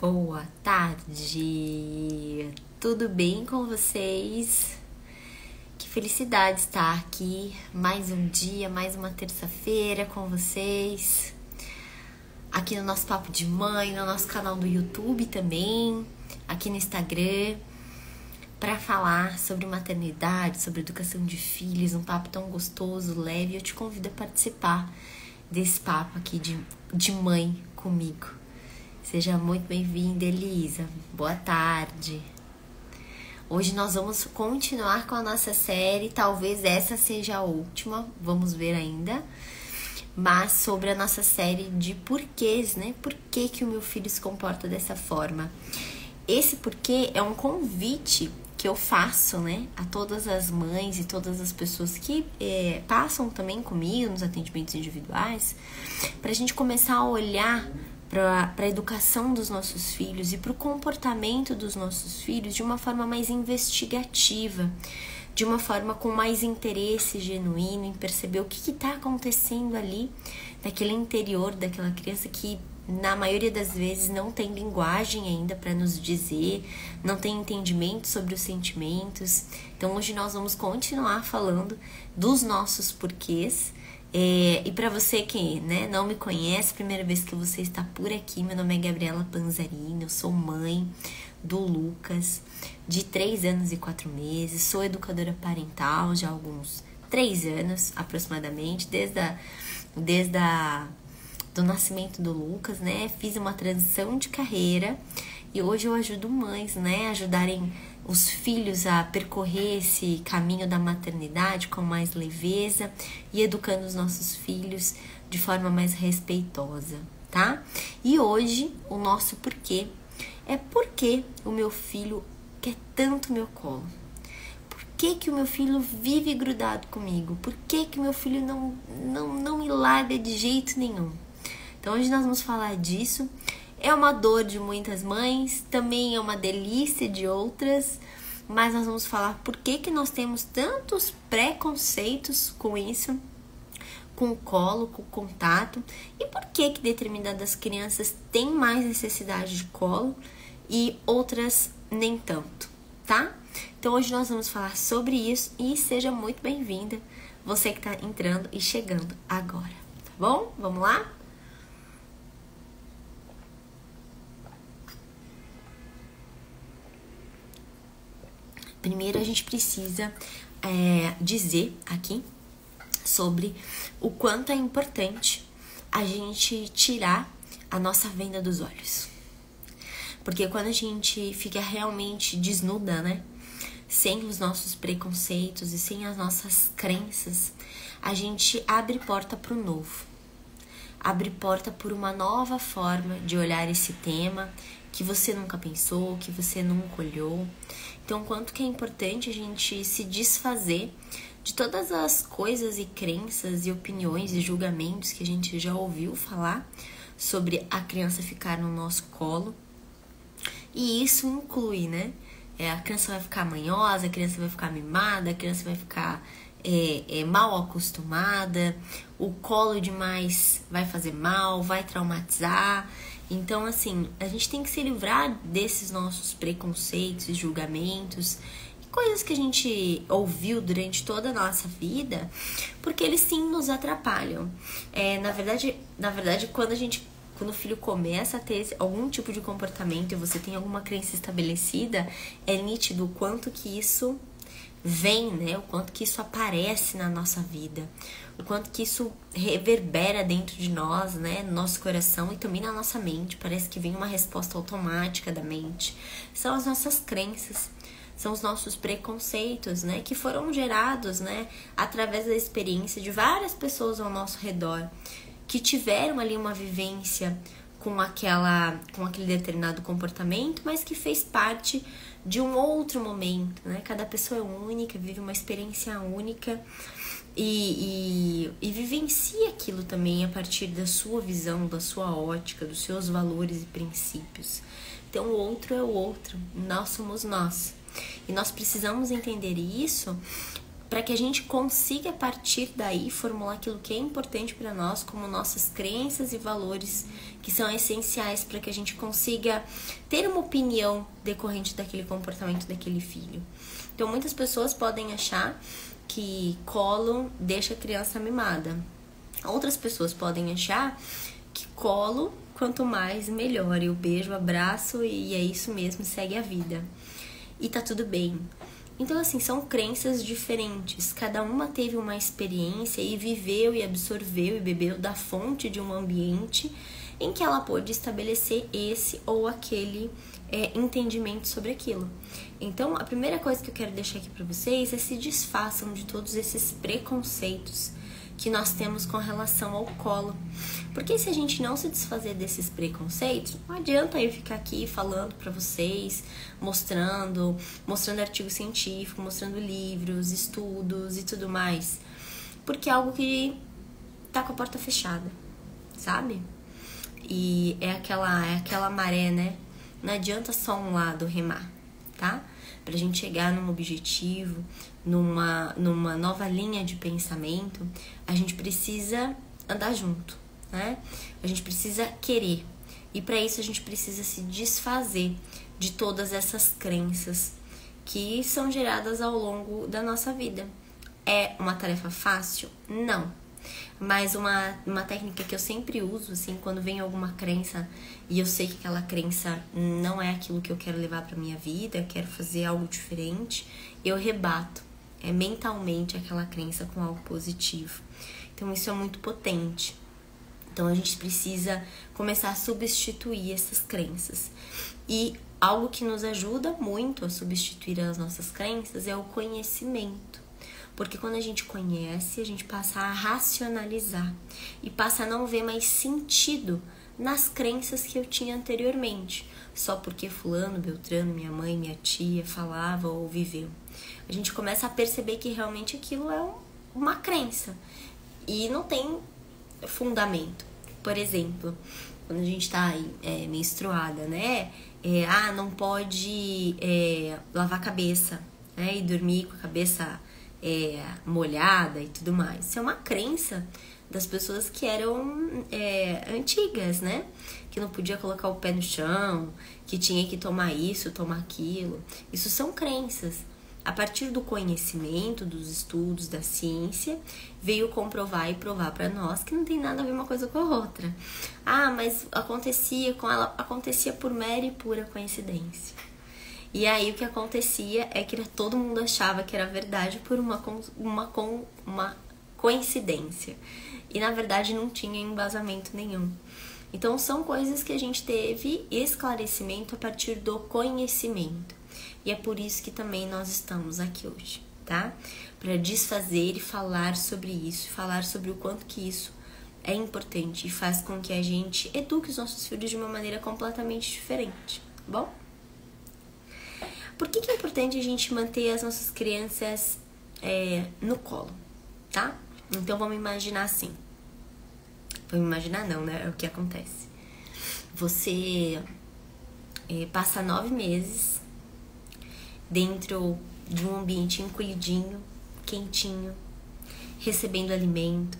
Boa tarde! Tudo bem com vocês? Que felicidade estar aqui mais um dia, mais uma terça-feira com vocês. Aqui no nosso Papo de Mãe, no nosso canal do YouTube também, aqui no Instagram, para falar sobre maternidade, sobre educação de filhos, um papo tão gostoso, leve. Eu te convido a participar desse papo aqui de mãe comigo. Seja muito bem-vinda, Elisa. Boa tarde. Hoje nós vamos continuar com a nossa série, talvez essa seja a última, vamos ver ainda, mas sobre a nossa série de porquês, né? Por que o meu filho se comporta dessa forma? Esse porquê é um convite que eu faço, né, a todas as mães e todas as pessoas que passam também comigo nos atendimentos individuais, para a gente começar a olhar para a educação dos nossos filhos e para o comportamento dos nossos filhos de uma forma mais investigativa, de uma forma com mais interesse genuíno em perceber o que está acontecendo ali naquele interior daquela criança que na maioria das vezes não tem linguagem ainda para nos dizer, não tem entendimento sobre os sentimentos. Então hoje nós vamos continuar falando dos nossos porquês. E para você que, né, não me conhece, primeira vez que você está por aqui, meu nome é Gabriela Panzarini, eu sou mãe do Lucas, de 3 anos e 4 meses, sou educadora parental já há alguns 3 anos aproximadamente, desde do nascimento do Lucas, né, fiz uma transição de carreira e hoje eu ajudo mães, né, ajudarem os filhos a percorrer esse caminho da maternidade com mais leveza e educando os nossos filhos de forma mais respeitosa, tá? E hoje o nosso porquê é porque o meu filho quer tanto meu colo. Por que o meu filho vive grudado comigo? Por que o meu filho não me larga de jeito nenhum? Então hoje nós vamos falar disso. É uma dor de muitas mães, também é uma delícia de outras, mas nós vamos falar por que nós temos tantos preconceitos com isso, com o colo, com o contato, e por que determinadas crianças têm mais necessidade de colo e outras nem tanto, tá? Então hoje nós vamos falar sobre isso e seja muito bem-vinda, você que está entrando e chegando agora, tá bom? Vamos lá? Primeiro a gente precisa dizer aqui sobre o quanto é importante a gente tirar a nossa venda dos olhos. Porque quando a gente fica realmente desnuda, né? Sem os nossos preconceitos e sem as nossas crenças, a gente abre porta para o novo. Abre porta por uma nova forma de olhar esse tema que você nunca pensou, que você nunca olhou. Então, quanto que é importante a gente se desfazer de todas as coisas e crenças e opiniões e julgamentos que a gente já ouviu falar sobre a criança ficar no nosso colo. E isso inclui, né? A criança vai ficar manhosa, a criança vai ficar mimada, a criança vai ficar mal acostumada, o colo demais vai fazer mal, vai traumatizar. Então, assim, a gente tem que se livrar desses nossos preconceitos e julgamentos, coisas que a gente ouviu durante toda a nossa vida, porque eles sim nos atrapalham. Na verdade, quando o filho começa a ter algum tipo de comportamento e você tem alguma crença estabelecida, é nítido o quanto que isso vem, né? O quanto que isso aparece na nossa vida, o quanto que isso reverbera dentro de nós, né? No nosso coração e também na nossa mente. Parece que vem uma resposta automática da mente. São as nossas crenças, são os nossos preconceitos, né? Que foram gerados, né? Através da experiência de várias pessoas ao nosso redor que tiveram ali uma vivência com aquele determinado comportamento, mas que fez parte de um outro momento, né? Cada pessoa é única, vive uma experiência única e vivencia aquilo também a partir da sua visão, da sua ótica, dos seus valores e princípios. Então o outro é o outro, nós somos nós. E nós precisamos entender isso para que a gente consiga, a partir daí, formular aquilo que é importante para nós, como nossas crenças e valores que são essenciais para que a gente consiga ter uma opinião decorrente daquele comportamento daquele filho. Então, muitas pessoas podem achar que colo deixa a criança mimada. Outras pessoas podem achar que colo, quanto mais, melhor. Eu beijo, abraço e é isso mesmo, segue a vida. E tá tudo bem. Então, assim, são crenças diferentes. Cada uma teve uma experiência e viveu e absorveu e bebeu da fonte de um ambiente em que ela pôde estabelecer esse ou aquele entendimento sobre aquilo. Então, a primeira coisa que eu quero deixar aqui para vocês é se desfaçam de todos esses preconceitos que nós temos com relação ao colo. Porque se a gente não se desfazer desses preconceitos, não adianta eu ficar aqui falando para vocês, mostrando artigo científico, mostrando livros, estudos e tudo mais. Porque é algo que tá com a porta fechada, sabe? E é aquela maré, né? Não adianta só um lado remar, tá? Pra gente chegar num objetivo, numa nova linha de pensamento, a gente precisa andar junto, né? A gente precisa querer. E para isso a gente precisa se desfazer de todas essas crenças que são geradas ao longo da nossa vida. É uma tarefa fácil? Não. Mas uma técnica que eu sempre uso, assim, quando vem alguma crença e eu sei que aquela crença não é aquilo que eu quero levar pra minha vida, eu quero fazer algo diferente, eu rebato mentalmente aquela crença com algo positivo. Então isso é muito potente. Então a gente precisa começar a substituir essas crenças. E algo que nos ajuda muito a substituir as nossas crenças é o conhecimento. Porque quando a gente conhece, a gente passa a racionalizar e passa a não ver mais sentido nas crenças que eu tinha anteriormente, só porque fulano, beltrano, minha mãe, minha tia falava ou viveu. A gente começa a perceber que realmente aquilo é uma crença e não tem fundamento. Por exemplo, quando a gente tá menstruada, né? Não pode lavar a cabeça, né? E dormir com a cabeça molhada e tudo mais. Isso é uma crença das pessoas que eram antigas, né? Que não podia colocar o pé no chão, que tinha que tomar isso, tomar aquilo. Isso são crenças. A partir do conhecimento, dos estudos, da ciência, veio comprovar e provar para nós que não tem nada a ver uma coisa com a outra. Mas acontecia com ela, acontecia por mera e pura coincidência. E aí o que acontecia é que todo mundo achava que era verdade por uma coincidência. E na verdade não tinha embasamento nenhum. Então são coisas que a gente teve esclarecimento a partir do conhecimento. E é por isso que também nós estamos aqui hoje, tá? Para desfazer e falar sobre isso, falar sobre o quanto que isso é importante e faz com que a gente eduque os nossos filhos de uma maneira completamente diferente, tá bom? Por que é importante a gente manter as nossas crianças no colo, tá? Então vamos imaginar assim. Vamos imaginar não, né? É o que acontece. Você passa 9 meses dentro de um ambiente encolhidinho, quentinho, recebendo alimento,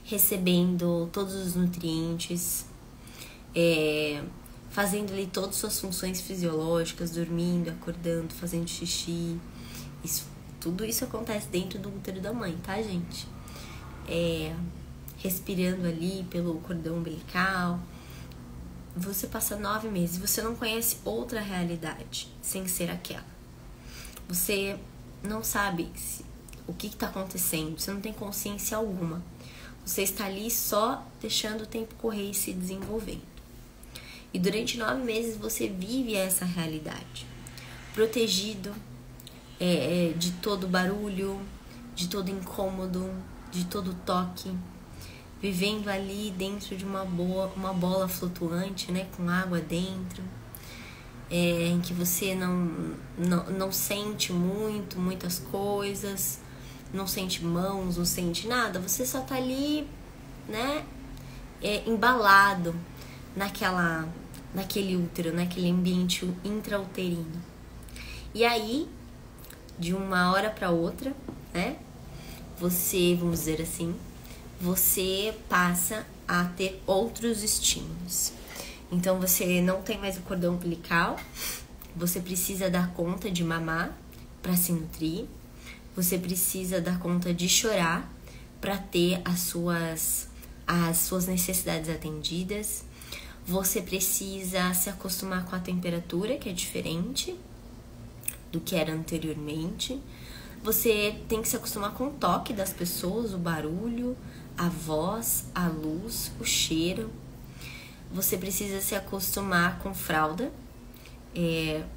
recebendo todos os nutrientes, fazendo ali todas as suas funções fisiológicas, dormindo, acordando, fazendo xixi. Tudo isso acontece dentro do útero da mãe, tá, gente? Respirando ali pelo cordão umbilical. Você passa 9 meses, você não conhece outra realidade sem ser aquela. Você não sabe o que está acontecendo, você não tem consciência alguma. Você está ali só deixando o tempo correr e se desenvolvendo. E durante 9 meses você vive essa realidade, protegido de todo barulho, de todo incômodo, de todo toque, vivendo ali dentro de uma bola flutuante, né, com água dentro, em que você não sente muitas coisas, não sente mãos, não sente nada, você só tá ali, né, embalado naquele útero, naquele ambiente intrauterino. E aí, de uma hora para outra, né? Você, vamos dizer assim, você passa a ter outros estímulos. Então você não tem mais o cordão umbilical, você precisa dar conta de mamar para se nutrir, você precisa dar conta de chorar para ter as suas necessidades atendidas. Você precisa se acostumar com a temperatura, que é diferente do que era anteriormente. Você tem que se acostumar com o toque das pessoas, o barulho, a voz, a luz, o cheiro. Você precisa se acostumar com fralda.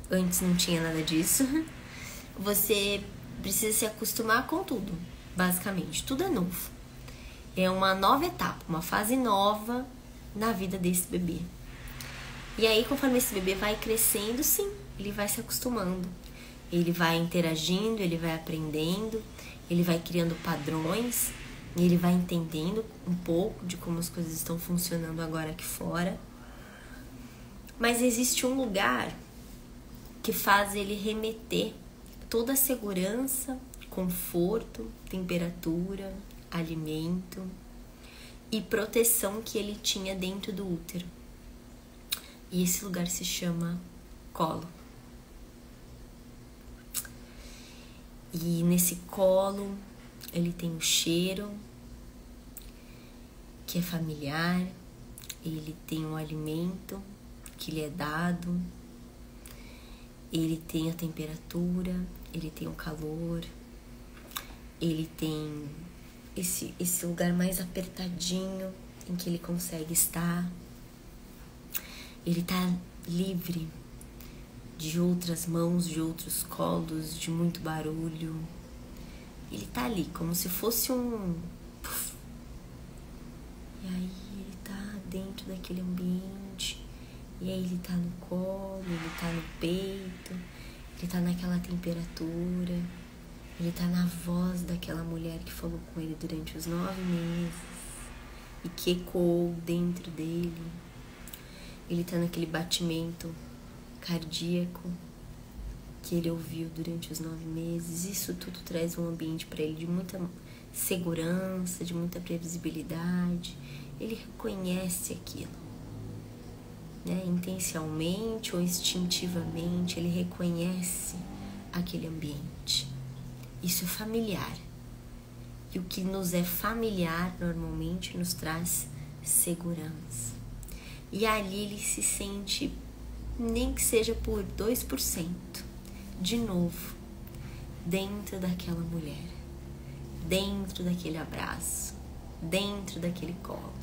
Antes não tinha nada disso. Você precisa se acostumar com tudo, basicamente. Tudo é novo. É uma nova etapa, uma fase nova na vida desse bebê. E aí, conforme esse bebê vai crescendo, sim, ele vai se acostumando. Ele vai interagindo, ele vai aprendendo, ele vai criando padrões, ele vai entendendo um pouco de como as coisas estão funcionando agora aqui fora. Mas existe um lugar que faz ele remeter toda a segurança, conforto, temperatura, alimento e proteção que ele tinha dentro do útero. E esse lugar se chama colo. E nesse colo ele tem o cheiro, que é familiar, ele tem um alimento que lhe é dado, ele tem a temperatura, ele tem o calor, ele tem esse lugar mais apertadinho em que ele consegue estar. Ele tá livre de outras mãos, de outros colos, de muito barulho. Ele tá ali, como se fosse um... E aí ele tá dentro daquele ambiente. E aí ele tá no colo, ele tá no peito, ele tá naquela temperatura, ele tá na voz daquela mulher que falou com ele durante os 9 meses e que ecoou dentro dele. Ele tá naquele batimento cardíaco que ele ouviu durante os 9 meses. Isso tudo traz um ambiente para ele de muita segurança, de muita previsibilidade. Ele reconhece aquilo, né? Intencionalmente ou instintivamente, ele reconhece aquele ambiente. Isso é familiar. E o que nos é familiar normalmente nos traz segurança. E ali ele se sente, nem que seja por 2%, de novo, dentro daquela mulher, dentro daquele abraço, dentro daquele colo.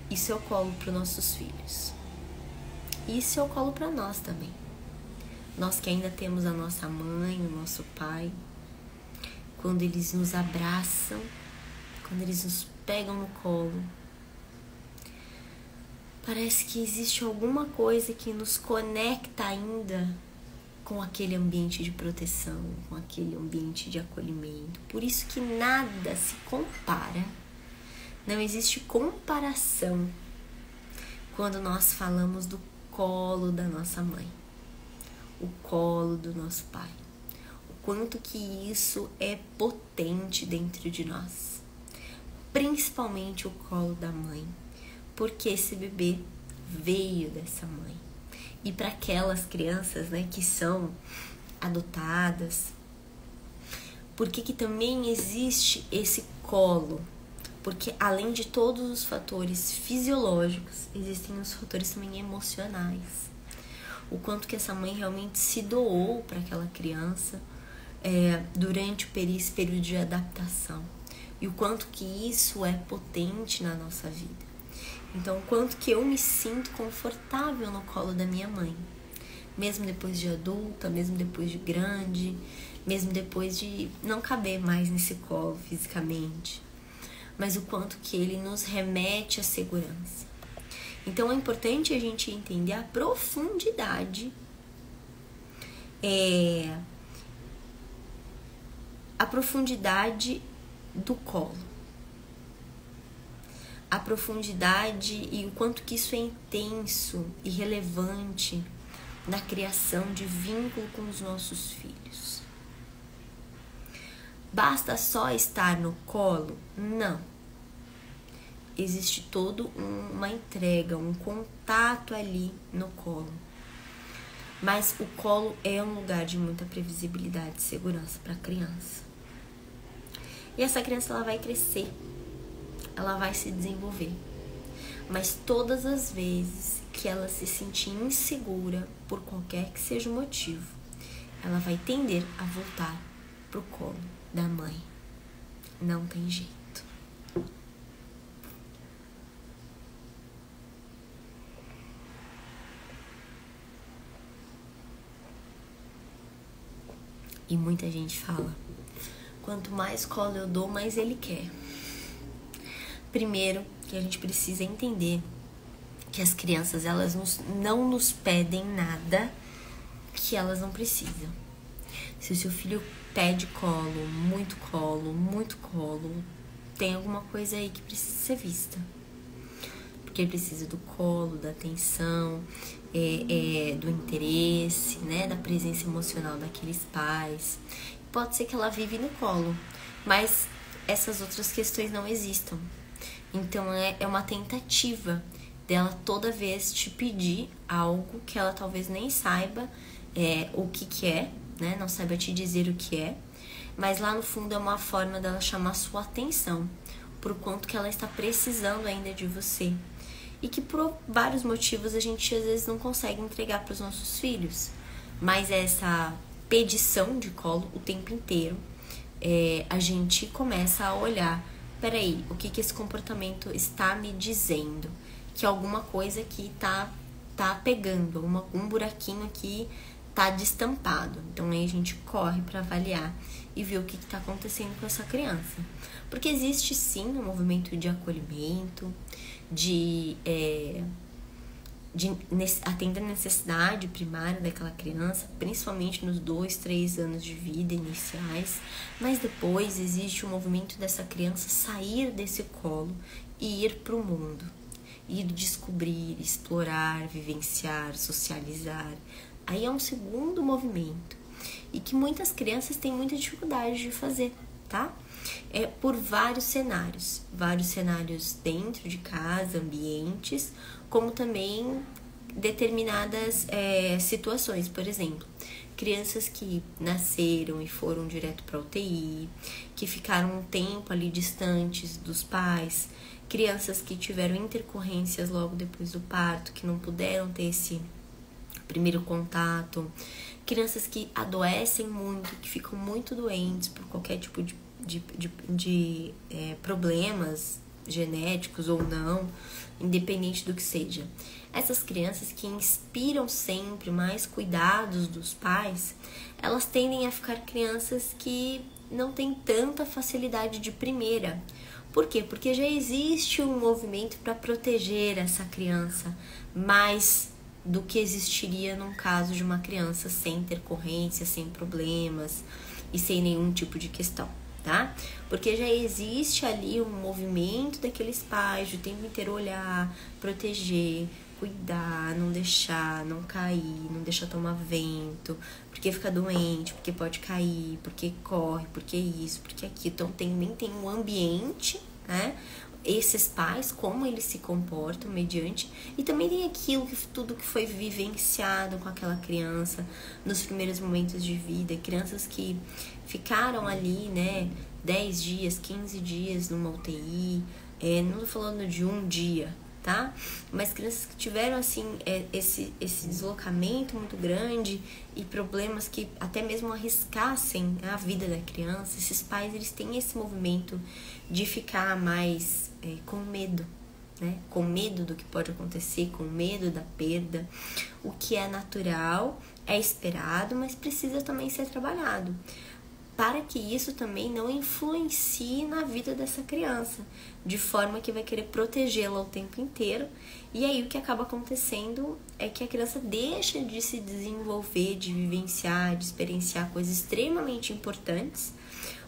Isso é o colo para os nossos filhos. Isso é o colo para nós também. Nós que ainda temos a nossa mãe, o nosso pai, quando eles nos abraçam, quando eles nos pegam no colo, parece que existe alguma coisa que nos conecta ainda com aquele ambiente de proteção, com aquele ambiente de acolhimento. Por isso que nada se compara, não existe comparação quando nós falamos do colo da nossa mãe, o colo do nosso pai. O quanto que isso é potente dentro de nós. Principalmente o colo da mãe, porque esse bebê veio dessa mãe. E para aquelas crianças, né, que são adotadas, porque que também existe esse colo? Porque além de todos os fatores fisiológicos, existem os fatores também emocionais. O quanto que essa mãe realmente se doou para aquela criança durante esse período de adaptação. E o quanto que isso é potente na nossa vida. Então, o quanto que eu me sinto confortável no colo da minha mãe. Mesmo depois de adulta, mesmo depois de grande, mesmo depois de não caber mais nesse colo fisicamente. Mas o quanto que ele nos remete à segurança. Então, é importante a gente entender a profundidade do colo, a profundidade e o quanto que isso é intenso e relevante na criação de vínculo com os nossos filhos. Basta só estar no colo? Não. Existe toda uma entrega, um contato ali no colo. Mas o colo é um lugar de muita previsibilidade e segurança para a criança. E essa criança ela vai crescer, ela vai se desenvolver. Mas todas as vezes que ela se sentir insegura, por qualquer que seja o motivo, ela vai tender a voltar pro colo da mãe. Não tem jeito. E muita gente fala, quanto mais colo eu dou, mais ele quer. Primeiro, que a gente precisa entender que as crianças, elas não nos pedem nada que elas não precisam. Se o seu filho pede muito colo, tem alguma coisa aí que precisa ser vista. Porque ele precisa do colo, da atenção, do interesse, né, da presença emocional daqueles pais. Pode ser que ela vive no colo, mas essas outras questões não existam. Então é uma tentativa dela toda vez te pedir algo que ela talvez nem saiba o que é, né? Não saiba te dizer o que é, mas lá no fundo é uma forma dela chamar sua atenção por quanto que ela está precisando ainda de você. E que por vários motivos a gente às vezes não consegue entregar para os nossos filhos. Mas essa pedição de colo o tempo inteiro, a gente começa a olhar, peraí, o que esse comportamento está me dizendo? Que alguma coisa aqui tá pegando, um buraquinho aqui tá destampado. Então aí a gente corre para avaliar e ver o que está acontecendo com essa criança. Porque existe sim um movimento de acolhimento, de atender a necessidade primária daquela criança, principalmente nos 2, 3 anos de vida iniciais, mas depois existe um movimento dessa criança sair desse colo e ir para o mundo, ir descobrir, explorar, vivenciar, socializar. Aí é um segundo movimento e que muitas crianças têm muita dificuldade de fazer, tá? Por vários cenários dentro de casa, ambientes, como também determinadas situações. Por exemplo, crianças que nasceram e foram direto para UTI, que ficaram um tempo ali distantes dos pais, crianças que tiveram intercorrências logo depois do parto, que não puderam ter esse primeiro contato, crianças que adoecem muito, que ficam muito doentes por qualquer tipo de problemas genéticos ou não, independente do que seja. Essas crianças que inspiram sempre mais cuidados dos pais, elas tendem a ficar crianças que não têm tanta facilidade de primeira. Por quê? Porque já existe um movimento para proteger essa criança mais do que existiria num caso de uma criança sem intercorrência, sem problemas e sem nenhum tipo de questão, tá? Porque já existe ali um movimento daqueles pais de o tempo inteiro olhar, proteger, cuidar, não deixar, não cair, não deixar tomar vento, porque fica doente, porque pode cair, porque corre, porque isso, porque aquilo. Então também tem um ambiente, né? Esses pais, como eles se comportam mediante, e também tem tudo que foi vivenciado com aquela criança nos primeiros momentos de vida, crianças que ficaram ali, né, 10 dias, 15 dias numa UTI, não tô falando de um dia, tá? Mas crianças que tiveram, assim, esse deslocamento muito grande e problemas que até mesmo arriscassem a vida da criança. Esses pais, eles têm esse movimento de ficar mais com medo, né? Com medo do que pode acontecer, com medo da perda, o que é natural, é esperado, mas precisa também ser trabalhado, para que isso também não influencie na vida dessa criança, de forma que vai querer protegê-la o tempo inteiro. E aí o que acaba acontecendo é que a criança deixa de se desenvolver, de vivenciar, de experienciar coisas extremamente importantes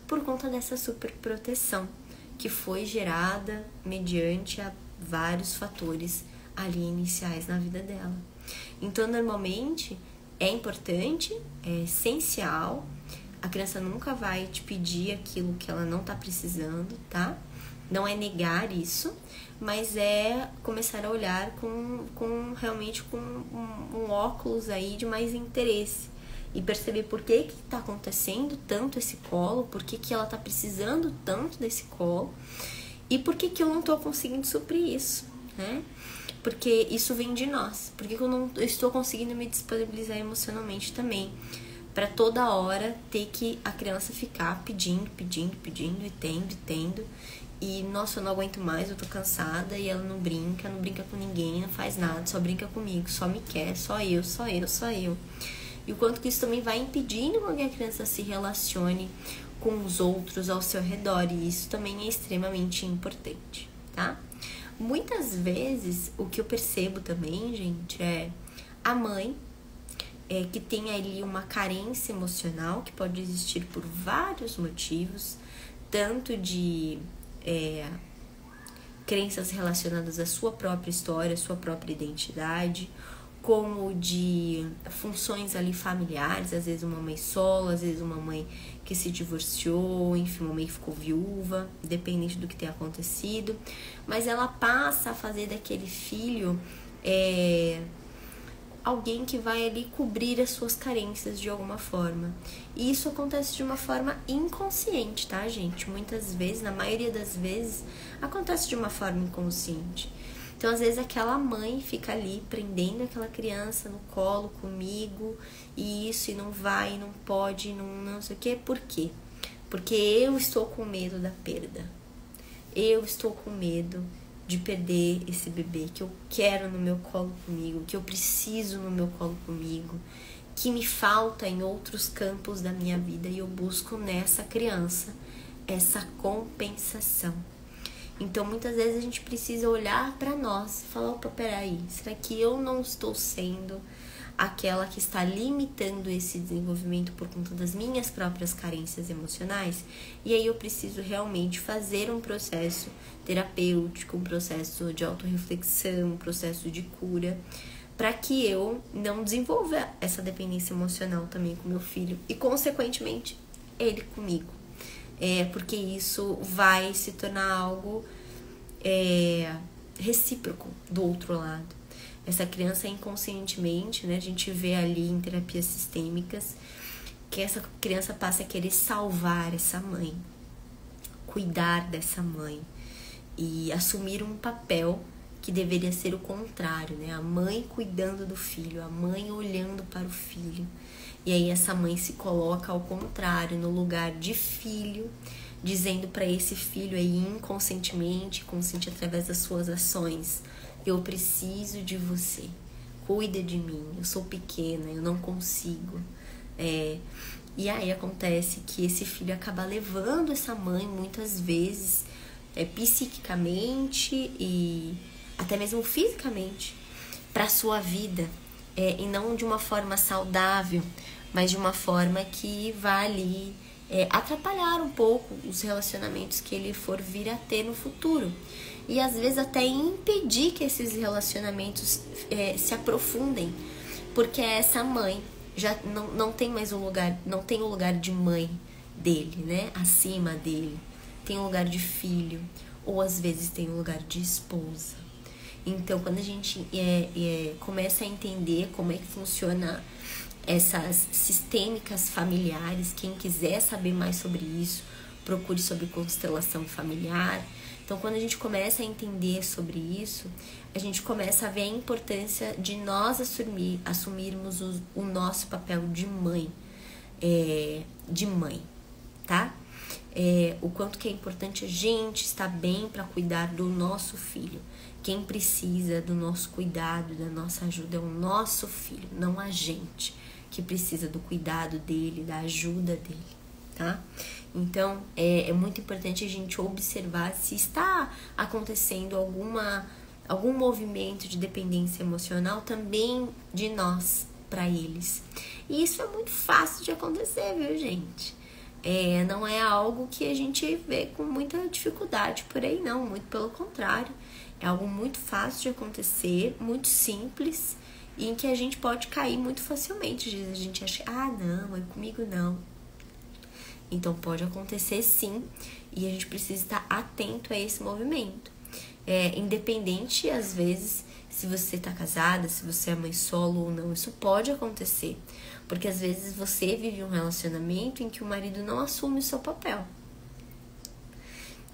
por conta dessa superproteção que foi gerada mediante a vários fatores ali iniciais na vida dela. Então, normalmente, é importante, é essencial, a criança nunca vai te pedir aquilo que ela não tá precisando, tá? Não é negar isso, mas é começar a olhar realmente com um óculos aí de mais interesse e perceber por que tá acontecendo tanto esse colo, por que ela tá precisando tanto desse colo e por que eu não tô conseguindo suprir isso, né? Porque isso vem de nós, porque eu estou conseguindo me disponibilizar emocionalmente também, para toda hora ter que a criança ficar pedindo e tendo. E, nossa, eu não aguento mais, eu tô cansada. E ela não brinca com ninguém, não faz nada, só brinca comigo, só me quer, só eu. E o quanto que isso também vai impedindo que a criança se relacione com os outros ao seu redor. E isso também é extremamente importante, tá? Muitas vezes, o que eu percebo também, gente, é a mãe que tem ali uma carência emocional, que pode existir por vários motivos, tanto de crenças relacionadas à sua própria história, à sua própria identidade, como de funções ali familiares, às vezes uma mãe solo, às vezes uma mãe que se divorciou, enfim, uma mãe que ficou viúva, dependente do que tenha acontecido, mas ela passa a fazer daquele filho alguém que vai ali cobrir as suas carências de alguma forma. E isso acontece de uma forma inconsciente, tá, gente? Muitas vezes, na maioria das vezes, acontece de uma forma inconsciente. Então, às vezes, aquela mãe fica ali prendendo aquela criança no colo comigo, e isso, e não vai, e não pode, não sei o quê. Por quê? Porque eu estou com medo da perda. Eu estou com medo de perder esse bebê que eu quero no meu colo comigo, que eu preciso no meu colo comigo, que me falta em outros campos da minha vida, e eu busco nessa criança essa compensação. Então, muitas vezes a gente precisa olhar para nós e falar, opa, peraí, será que eu não estou sendo aquela que está limitando esse desenvolvimento por conta das minhas próprias carências emocionais? E aí eu preciso realmente fazer um processo terapêutico, um processo de autorreflexão, um processo de cura, para que eu não desenvolva essa dependência emocional também com meu filho e, consequentemente, ele comigo. Porque isso vai se tornar algo recíproco do outro lado. Essa criança inconscientemente, né, a gente vê ali em terapias sistêmicas que essa criança passa a querer salvar essa mãe, cuidar dessa mãe e assumir um papel que deveria ser o contrário, né? A mãe cuidando do filho, a mãe olhando para o filho. E aí essa mãe se coloca ao contrário, no lugar de filho, dizendo para esse filho aí inconscientemente, consciente através das suas ações: eu preciso de você, cuida de mim, eu sou pequena, eu não consigo. E aí acontece que esse filho acaba levando essa mãe muitas vezes psiquicamente e até mesmo fisicamente para sua vida, e não de uma forma saudável, mas de uma forma que vai ali atrapalhar um pouco os relacionamentos que ele for vir a ter no futuro. E às vezes até impedir que esses relacionamentos se aprofundem, porque essa mãe já não tem mais um lugar, não tem o lugar de mãe dele, né, acima dele, tem um lugar de filho, ou às vezes tem um lugar de esposa. Então, quando a gente começa a entender como é que funciona essas sistêmicas familiares, quem quiser saber mais sobre isso, procure sobre constelação familiar. Então, quando a gente começa a entender sobre isso, a gente começa a ver a importância de nós assumirmos o nosso papel de mãe, tá? O quanto que é importante a gente estar bem para cuidar do nosso filho. Quem precisa do nosso cuidado, da nossa ajuda é o nosso filho, não a gente que precisa do cuidado dele, da ajuda dele, tá? Então, é muito importante a gente observar se está acontecendo algum movimento de dependência emocional também de nós para eles. E isso é muito fácil de acontecer, viu, gente? Não é algo que a gente vê com muita dificuldade por aí, não. Muito pelo contrário. É algo muito fácil de acontecer, muito simples, e em que a gente pode cair muito facilmente. A gente acha, não, comigo não. Então pode acontecer sim, e a gente precisa estar atento a esse movimento. Independente, às vezes, se você tá casada, se você é mãe solo ou não, isso pode acontecer. Porque às vezes você vive um relacionamento em que o marido não assume o seu papel.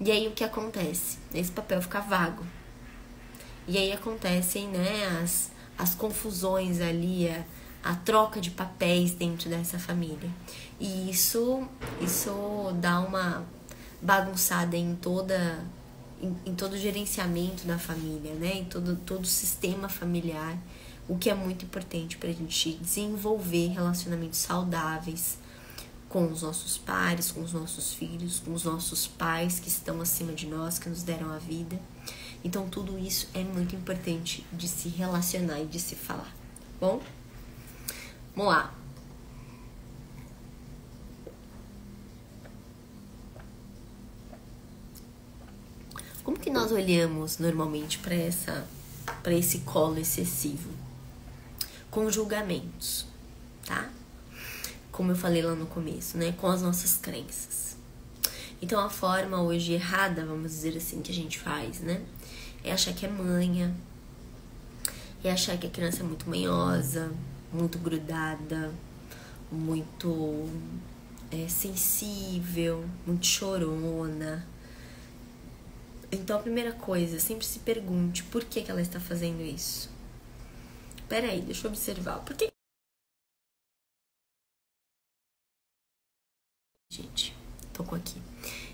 E aí o que acontece? Esse papel fica vago. E aí acontecem, né, as confusões ali, a troca de papéis dentro dessa família. E isso dá uma bagunçada em todo o gerenciamento da família, né? Em todo o sistema familiar, o que é muito importante para a gente desenvolver relacionamentos saudáveis com os nossos pares, com os nossos filhos, com os nossos pais que estão acima de nós, que nos deram a vida. Então tudo isso é muito importante de se relacionar e de se falar. Bom, vamos lá. Como que nós olhamos normalmente para esse colo excessivo? Com julgamentos, tá? Como eu falei lá no começo, né? Com as nossas crenças. Então a forma hoje errada, vamos dizer assim, que a gente faz, né? É achar que é manha, é achar que a criança é muito manhosa, muito grudada, muito sensível, muito chorona. Então a primeira coisa, sempre se pergunte por que ela está fazendo isso. Peraí, deixa eu observar. Por que? Gente, tocou aqui.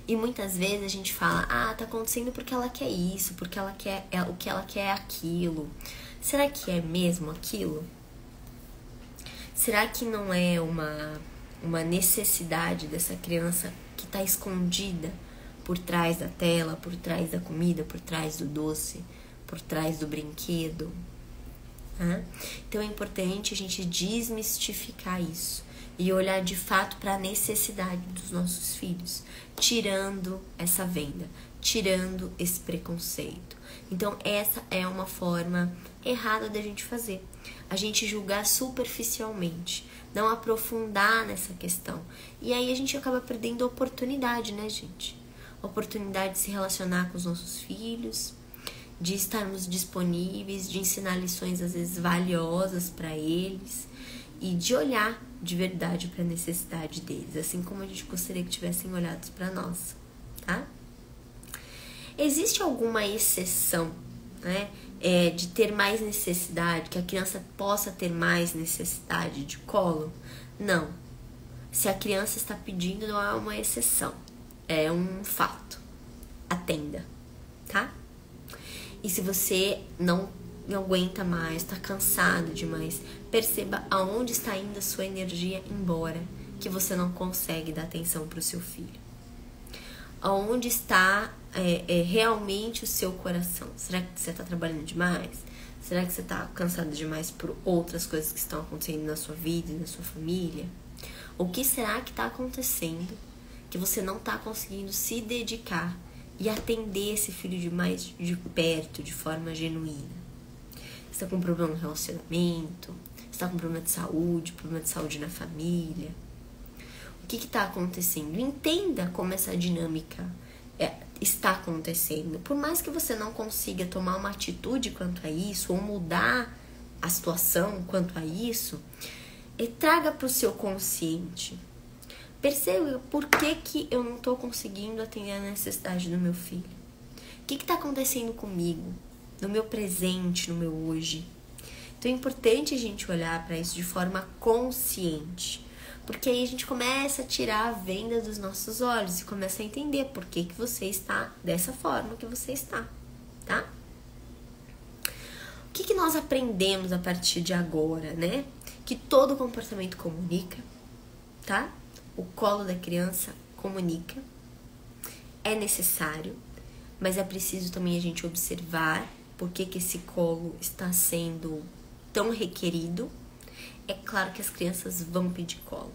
E muitas vezes a gente fala, tá acontecendo porque ela quer isso, porque ela quer, o que ela quer é aquilo. Será que é mesmo aquilo? Será que não é uma necessidade dessa criança que está escondida por trás da tela, por trás da comida, por trás do doce, por trás do brinquedo? Então é importante a gente desmistificar isso e olhar de fato para a necessidade dos nossos filhos, tirando essa venda, tirando esse preconceito. Então essa é uma forma errada da gente fazer. A gente julgar superficialmente, não aprofundar nessa questão. E aí a gente acaba perdendo a oportunidade, né, gente? A oportunidade de se relacionar com os nossos filhos, de estarmos disponíveis, de ensinar lições às vezes valiosas para eles e de olhar de verdade para a necessidade deles, assim como a gente gostaria que tivessem olhados para nós, tá? Existe alguma exceção, né, de ter mais necessidade, que a criança possa ter mais necessidade de colo? Não. Se a criança está pedindo, não é uma exceção, é um fato. Atenda, tá? E se você não aguenta mais, está cansado demais, perceba aonde está indo a sua energia embora, que você não consegue dar atenção para o seu filho. Aonde está realmente o seu coração? Será que você está trabalhando demais? Será que você está cansado demais por outras coisas que estão acontecendo na sua vida e na sua família? O que será que está acontecendo que você não está conseguindo se dedicar e atender esse filho de perto, de forma genuína? Você está com um problema no relacionamento? Você está com problema de saúde na família? O que está acontecendo? Entenda como essa dinâmica está acontecendo. Por mais que você não consiga tomar uma atitude quanto a isso, ou mudar a situação quanto a isso, traga para o seu consciente. Perceba por que eu não estou conseguindo atender a necessidade do meu filho. O que está acontecendo comigo, no meu presente, no meu hoje? Então é importante a gente olhar para isso de forma consciente, porque aí a gente começa a tirar a venda dos nossos olhos e começa a entender por que você está dessa forma que você está, tá? O que nós aprendemos a partir de agora, né? Que todo comportamento comunica, tá? O colo da criança comunica, é necessário, mas é preciso também a gente observar por que esse colo está sendo tão requerido. É claro que as crianças vão pedir colo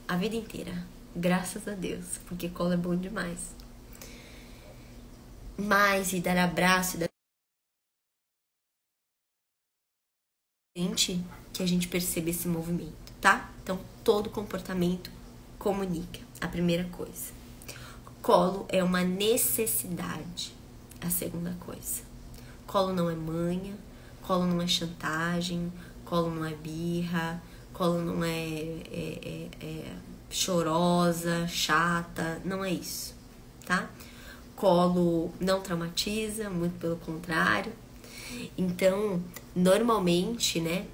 a vida inteira, graças a Deus, porque colo é bom demais. Mas e dar abraço e dar que a gente perceba esse movimento, tá? Então, todo comportamento comunica. A primeira coisa. Colo é uma necessidade. A segunda coisa. Colo não é manha, colo não é chantagem, colo não é birra, colo não é chorosa, chata, não é isso, tá? Colo não traumatiza, muito pelo contrário. Então, normalmente, né,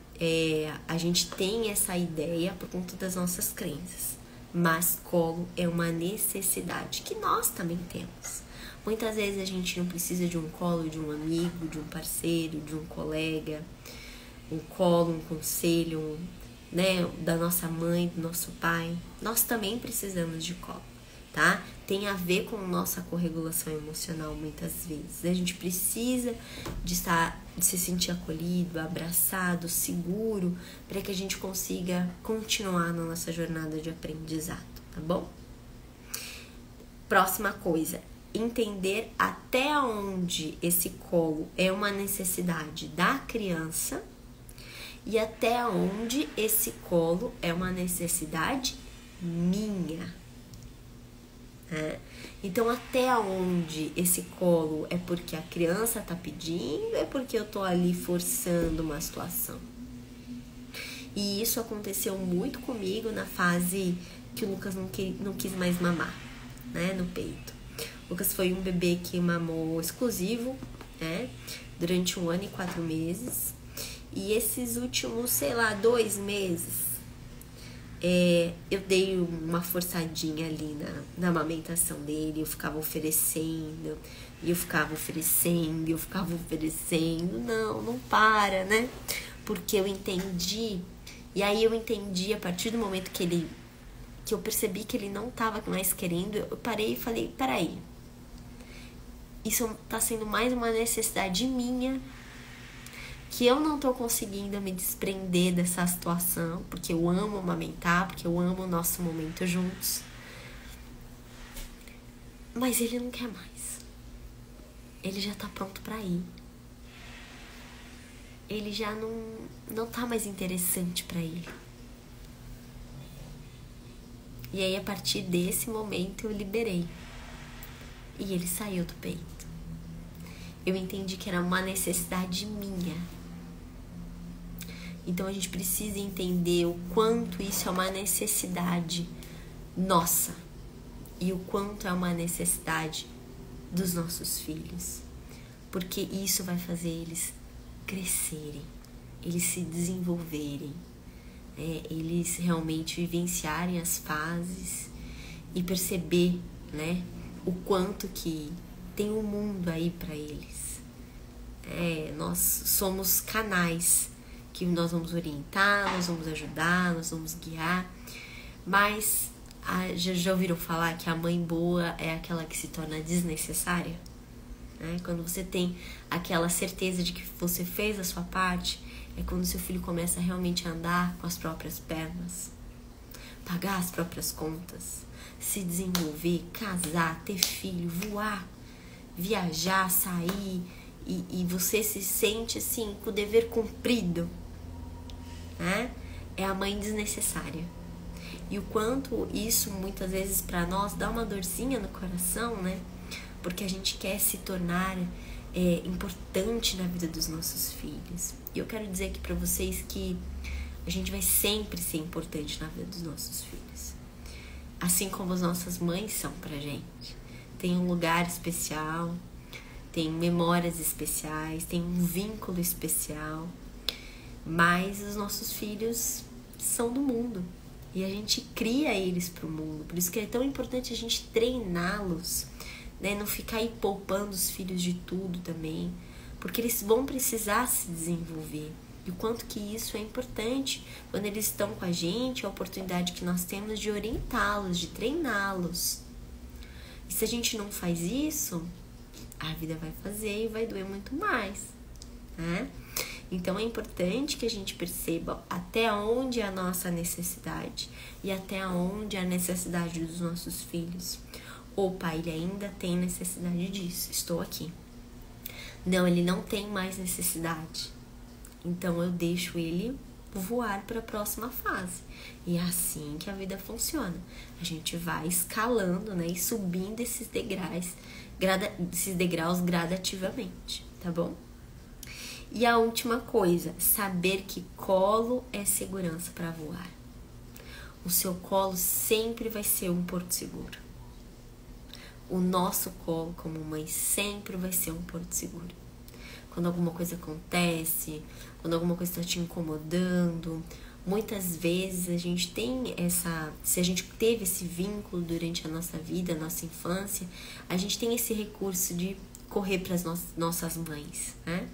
a gente tem essa ideia por conta das nossas crenças, mas colo é uma necessidade que nós também temos. Muitas vezes a gente não precisa de um colo de um amigo, de um parceiro, de um colega, um colo, um conselho, né, da nossa mãe, do nosso pai. Nós também precisamos de colo, tá? Tem a ver com nossa corregulação emocional muitas vezes. A gente precisa de se sentir acolhido, abraçado, seguro, para que a gente consiga continuar na nossa jornada de aprendizado, tá bom? Próxima coisa, entender até onde esse colo é uma necessidade da criança e até onde esse colo é uma necessidade minha. Então, até onde esse colo é porque a criança tá pedindo, é porque eu tô ali forçando uma situação. E isso aconteceu muito comigo na fase que o Lucas não quis mais mamar, né, no peito. O Lucas foi um bebê que mamou exclusivo, né, durante 1 ano e 4 meses. E esses últimos, 2 meses, eu dei uma forçadinha ali na amamentação dele. Eu ficava oferecendo, e eu ficava oferecendo, e eu ficava oferecendo. Não para, né? Porque eu entendi. E aí eu entendi a partir do momento que eu percebi que ele não tava mais querendo. Eu parei e falei, peraí, isso tá sendo mais uma necessidade minha, que eu não tô conseguindo me desprender dessa situação, porque eu amo amamentar, porque eu amo o nosso momento juntos. Mas ele não quer mais. Ele já tá pronto pra ir. Ele já não tá mais interessante pra ele. E aí, a partir desse momento, eu liberei. E ele saiu do peito. Eu entendi que era uma necessidade minha. Então, a gente precisa entender o quanto isso é uma necessidade nossa e o quanto é uma necessidade dos nossos filhos. Porque isso vai fazer eles crescerem, eles se desenvolverem, eles realmente vivenciarem as fases e perceber, né, o quanto que tem um mundo aí para eles. Nós somos canais que nós vamos orientar, nós vamos ajudar, nós vamos guiar, mas já ouviram falar que a mãe boa é aquela que se torna desnecessária? Quando você tem aquela certeza de que você fez a sua parte, é quando seu filho começa realmente a andar com as próprias pernas, pagar as próprias contas, se desenvolver, casar, ter filho, voar, viajar, sair, e você se sente assim com o dever cumprido, né? É a mãe desnecessária. E o quanto isso muitas vezes para nós dá uma dorzinha no coração, né? Porque a gente quer se tornar importante na vida dos nossos filhos. E eu quero dizer aqui para vocês que a gente vai sempre ser importante na vida dos nossos filhos, assim como as nossas mães são pra gente. Tem um lugar especial, tem memórias especiais, tem um vínculo especial, mas os nossos filhos são do mundo e a gente cria eles pro mundo. Por isso que é tão importante a gente treiná-los, né? Não ficar aí poupando os filhos de tudo também, porque eles vão precisar se desenvolver. E o quanto que isso é importante quando eles estão com a gente, a oportunidade que nós temos de orientá-los, de treiná-los. E se a gente não faz isso, a vida vai fazer e vai doer muito mais, né? Então é importante que a gente perceba até onde é a nossa necessidade e até onde é a necessidade dos nossos filhos. O pai, ele ainda tem necessidade disso, estou aqui. Não, ele não tem mais necessidade. Então eu deixo ele voar para a próxima fase. E é assim que a vida funciona. A gente vai escalando, né, e subindo esses degraus gradativamente, tá bom? E a última coisa, saber que colo é segurança para voar. O seu colo sempre vai ser um porto seguro. O nosso colo como mãe sempre vai ser um porto seguro. Quando alguma coisa acontece, quando alguma coisa está te incomodando, muitas vezes a gente tem se a gente teve esse vínculo durante a nossa vida, a nossa infância, a gente tem esse recurso de correr para as nossas mães, né?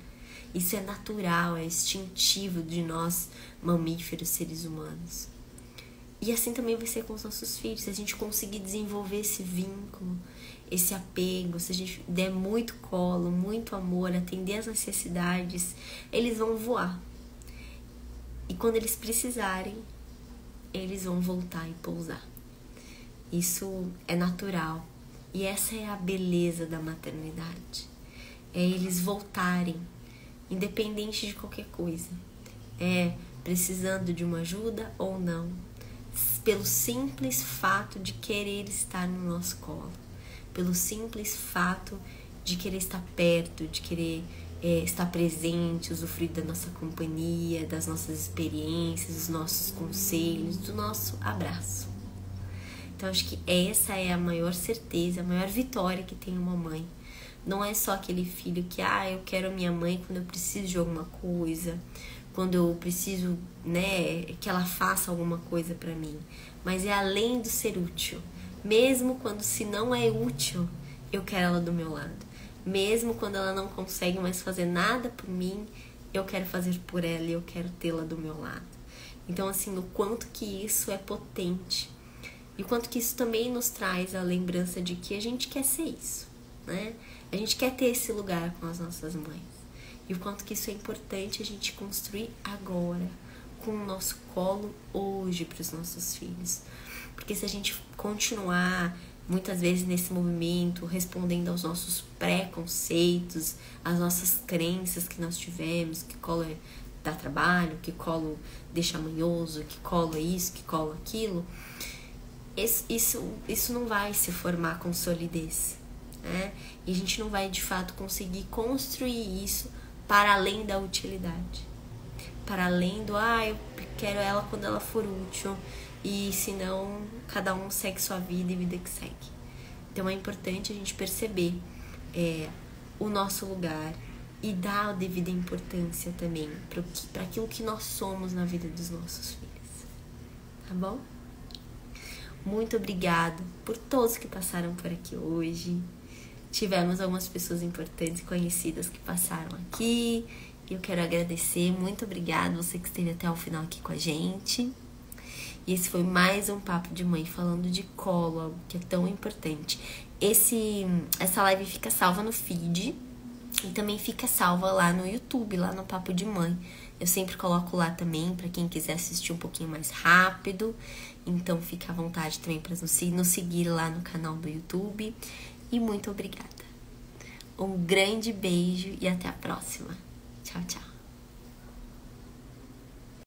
Isso é natural, é instintivo de nós, mamíferos, seres humanos. E assim também vai ser com os nossos filhos. Se a gente conseguir desenvolver esse vínculo, esse apego, se a gente der muito colo, muito amor, atender às necessidades, eles vão voar. E quando eles precisarem, eles vão voltar e pousar. Isso é natural. E essa é a beleza da maternidade. É eles voltarem, independente de qualquer coisa. É precisando de uma ajuda ou não. Pelo simples fato de querer estar no nosso colo. Pelo simples fato de querer estar perto, de querer estar presente, usufruir da nossa companhia, das nossas experiências, dos nossos conselhos, do nosso abraço. Então, acho que essa é a maior certeza, a maior vitória que tem uma mãe. Não é só aquele filho que, eu quero a minha mãe quando eu preciso de alguma coisa, quando eu preciso, né, que ela faça alguma coisa pra mim. Mas é além do ser útil. Mesmo quando se não é útil, eu quero ela do meu lado. Mesmo quando ela não consegue mais fazer nada por mim, eu quero fazer por ela e eu quero tê-la do meu lado. Então, assim, o quanto que isso é potente. E o quanto que isso também nos traz a lembrança de que a gente quer ser isso, né? A gente quer ter esse lugar com as nossas mães. E o quanto que isso é importante a gente construir agora, com o nosso colo hoje para os nossos filhos. Porque se a gente continuar muitas vezes nesse movimento, respondendo aos nossos preconceitos, às nossas crenças que nós tivemos, que colo dá trabalho, que colo deixa manhoso, que colo é isso, que colo aquilo, isso não vai se formar com solidez, né? E a gente não vai de fato conseguir construir isso para além da utilidade, para além do eu quero ela quando ela for útil, e se não, cada um segue sua vida e vida que segue. Então é importante a gente perceber o nosso lugar e dar a devida importância também para aquilo que nós somos na vida dos nossos filhos, tá bom? Muito obrigado por todos que passaram por aqui hoje. Tivemos algumas pessoas importantes e conhecidas que passaram aqui. E eu quero agradecer. Muito obrigada você que esteve até o final aqui com a gente. E esse foi mais um Papo de Mãe falando de colo, algo que é tão importante. Essa live fica salva no feed e também fica salva lá no YouTube, lá no Papo de Mãe. Eu sempre coloco lá também para quem quiser assistir um pouquinho mais rápido. Então fica à vontade também para nos seguir lá no canal do YouTube. E muito obrigada. Um grande beijo e até a próxima. Tchau, tchau.